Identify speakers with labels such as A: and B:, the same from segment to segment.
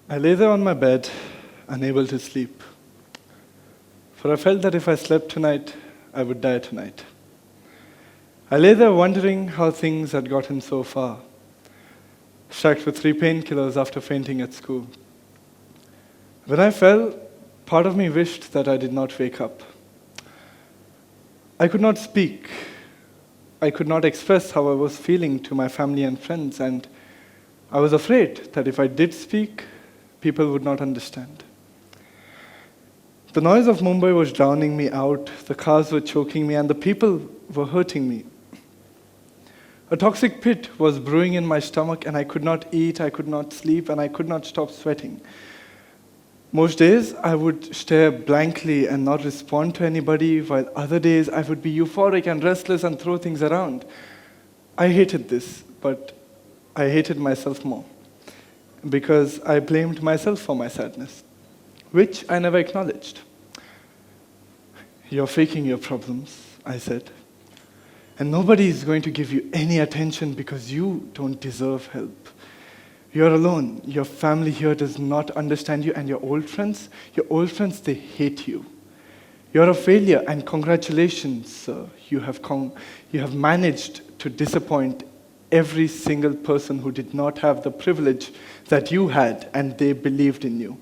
A: I lay there on my bed, unable to sleep. For I felt that if I slept tonight, I would die tonight. I lay there wondering how things had gotten so far, strapped with 3 painkillers after fainting at school. When I fell, part of me wished that I did not wake up. I could not speak. I could not express how I was feeling to my family and friends, and I was afraid that if I did speak, people would not understand. The noise of Mumbai was drowning me out, the cars were choking me, and the people were hurting me. A toxic pit was brewing in my stomach, and I could not eat, I could not sleep, and I could not stop sweating. Most days, I would stare blankly and not respond to anybody, while other days, I would be euphoric and restless and throw things around. I hated this, but I hated myself more, because I blamed myself for my sadness, which I never acknowledged. "You're faking your problems," I said. "And nobody is going to give you any attention because you don't deserve help. You're alone. Your family here does not understand you, and your old friends, they hate you. You're a failure, and congratulations, sir. You have managed to disappoint every single person who did not have the privilege that you had, and they believed in you.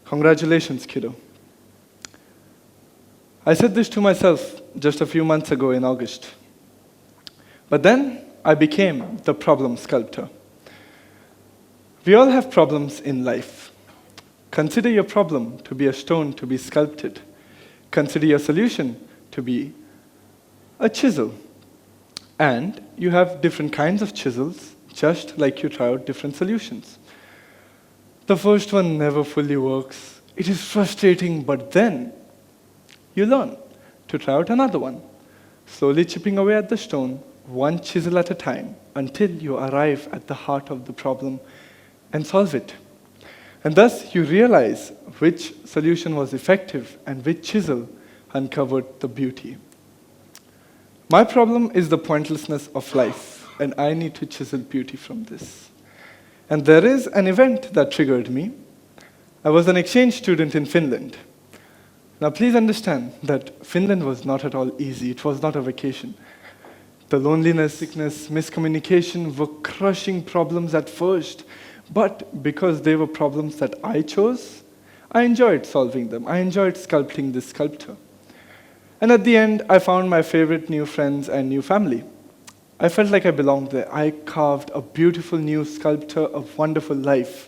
A: Congratulations, kiddo." I said this to myself just a few months ago in August. But then I became the problem sculptor. We all have problems in life. Consider your problem to be a stone to be sculpted. Consider your solution to be a chisel. And you have different kinds of chisels, just like you try out different solutions. The first one never fully works. It is frustrating, but then you learn to try out another one, slowly chipping away at the stone, one chisel at a time, until you arrive at the heart of the problem and solve it. And thus you realize which solution was effective and which chisel uncovered the beauty. My problem is the pointlessness of life, and I need to chisel beauty from this. And there is an event that triggered me. I was an exchange student in Finland. Now please understand that Finland was not at all easy. It was not a vacation. The loneliness, sickness, miscommunication were crushing problems at first, but because they were problems that I chose, I enjoyed solving them. I enjoyed sculpting this sculpture. And at the end, I found my favorite new friends and new family. I felt like I belonged there. I carved a beautiful new sculpture of wonderful life.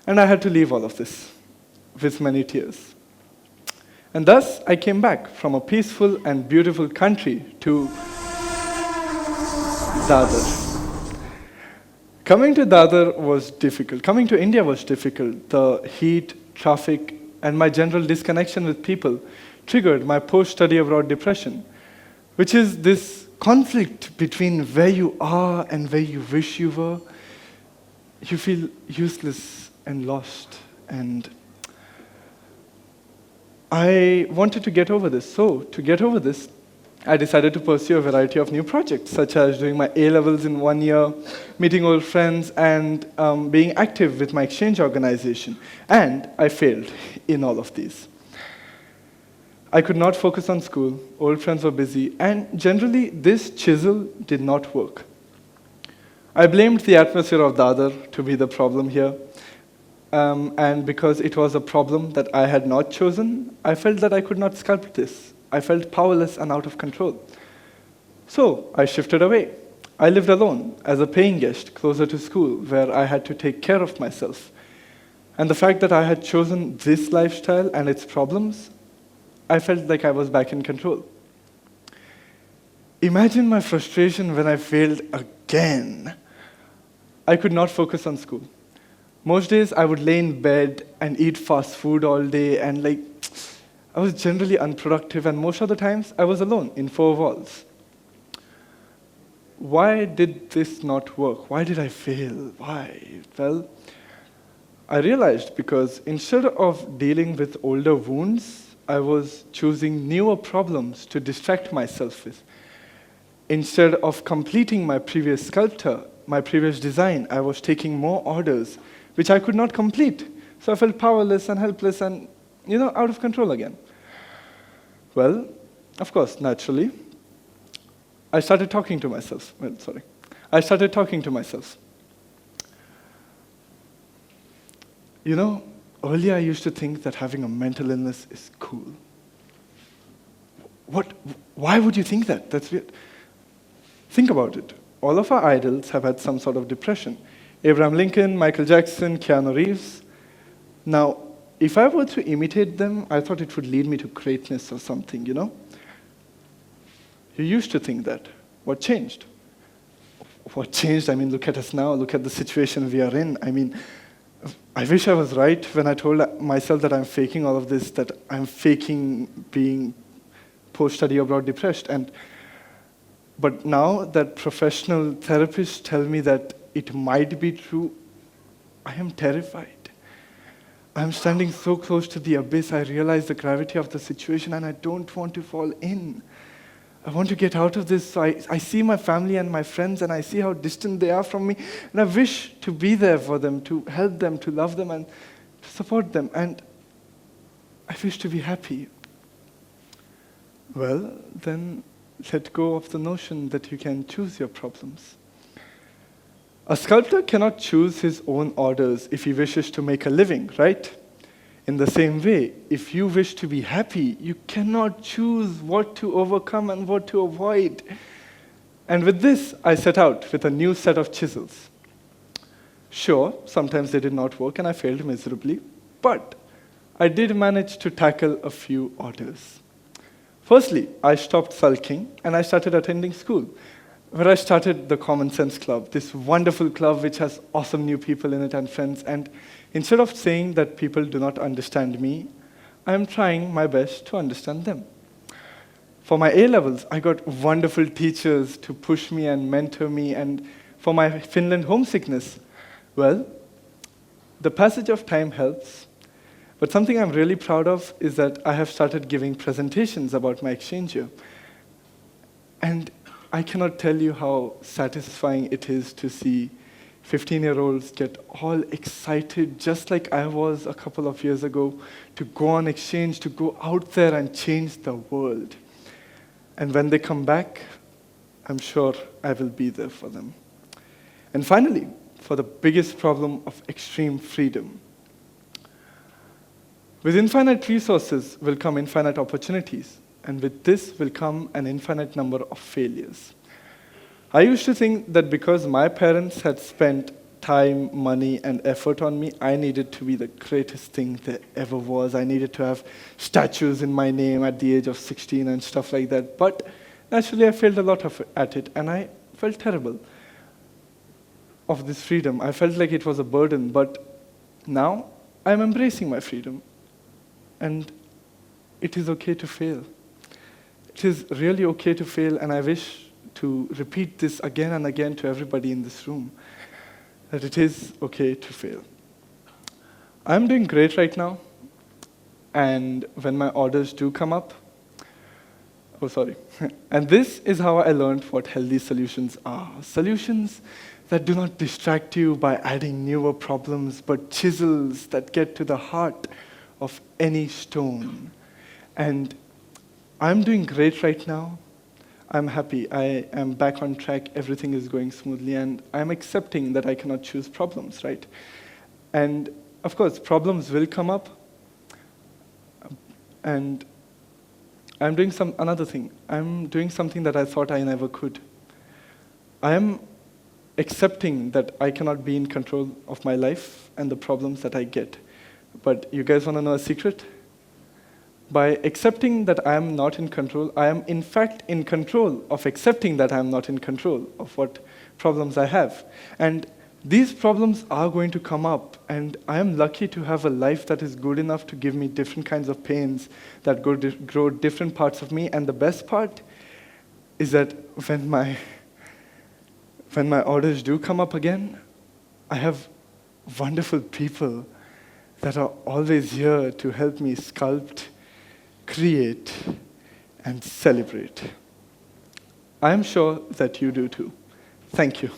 A: And I had to leave all of this with many tears. And thus, I came back from a peaceful and beautiful country to Dadar. Coming to Dadar was difficult. Coming to India was difficult. The heat, traffic, and my general disconnection with people triggered my post-study abroad depression, which is this conflict between where you are and where you wish you were. You feel useless and lost, and I wanted to get over this. So, to get over this, I decided to pursue a variety of new projects, such as doing my A-levels in 1 year, meeting old friends, and being active with my exchange organization. And I failed in all of these. I could not focus on school, old friends were busy, and generally this chisel did not work. I blamed the atmosphere of Dadar to be the problem here. And because it was a problem that I had not chosen, I felt that I could not sculpt this. I felt powerless and out of control. So I shifted away. I lived alone as a paying guest closer to school, where I had to take care of myself. And the fact that I had chosen this lifestyle and its problems, I felt like I was back in control. Imagine my frustration when I failed again. I could not focus on school. Most days I would lay in bed and eat fast food all day, and I was generally unproductive, and most of the times I was alone in 4 walls. Why did this not work? Why did I fail? Why? Well, I realized because instead of dealing with older wounds, I was choosing newer problems to distract myself with. Instead of completing my previous sculpture, my previous design, I was taking more orders which I could not complete. So I felt powerless and helpless and, out of control again. Well, of course, naturally, I started talking to myself. I started talking to myself. Earlier I used to think that having a mental illness is cool. Why would you think that? That's weird. Think about it. All of our idols have had some sort of depression. Abraham Lincoln, Michael Jackson, Keanu Reeves. Now, if I were to imitate them, I thought it would lead me to greatness or something, You used to think that. What changed? What changed? Look at us now. Look at the situation we are in. I wish I was right when I told myself that I'm faking all of this, that I'm faking being post-study abroad depressed. But now that professional therapists tell me that it might be true, I am terrified. I'm standing so close to the abyss, I realize the gravity of the situation and I don't want to fall in. I want to get out of this. So I see my family and my friends and I see how distant they are from me. And I wish to be there for them, to help them, to love them and to support them. And I wish to be happy. Well, then let go of the notion that you can choose your problems. A sculptor cannot choose his own orders if he wishes to make a living, right? In the same way, if you wish to be happy, you cannot choose what to overcome and what to avoid. And with this, I set out with a new set of chisels. Sure, sometimes they did not work and I failed miserably, but I did manage to tackle a few orders. Firstly, I stopped sulking and I started attending school, where I started the Common Sense Club, this wonderful club which has awesome new people in it and friends. And instead of saying that people do not understand me, I am trying my best to understand them. For my A-levels, I got wonderful teachers to push me and mentor me. And for my Finland homesickness, well, the passage of time helps. But something I'm really proud of is that I have started giving presentations about my exchange year. And I cannot tell you how satisfying it is to see 15-year-olds get all excited, just like I was a couple of years ago, to go on exchange, to go out there and change the world. And when they come back, I'm sure I will be there for them. And finally, for the biggest problem of extreme freedom. With infinite resources will come infinite opportunities. And with this will come an infinite number of failures. I used to think that because my parents had spent time, money, and effort on me, I needed to be the greatest thing there ever was. I needed to have statues in my name at the age of 16 and stuff like that. But naturally, I failed a lot at it, and I felt terrible of this freedom. I felt like it was a burden, but now I'm embracing my freedom. And it is okay to fail. It is really okay to fail, and I wish to repeat this again and again to everybody in this room, that it is okay to fail. I'm doing great right now, and when my orders do come up, and this is how I learned what healthy solutions are. Solutions that do not distract you by adding newer problems, but chisels that get to the heart of any stone. And I'm doing great right now. I'm happy. I am back on track. Everything is going smoothly. And I'm accepting that I cannot choose problems, right? And of course, problems will come up. And I'm doing another thing. I'm doing something that I thought I never could. I am accepting that I cannot be in control of my life and the problems that I get. But you guys want to know a secret? By accepting that I am not in control, I am in fact in control of accepting that I am not in control of what problems I have. And these problems are going to come up, and I am lucky to have a life that is good enough to give me different kinds of pains that grow different parts of me. And the best part is that when my orders do come up again, I have wonderful people that are always here to help me sculpt, create, and celebrate. I am sure that you do too. Thank you.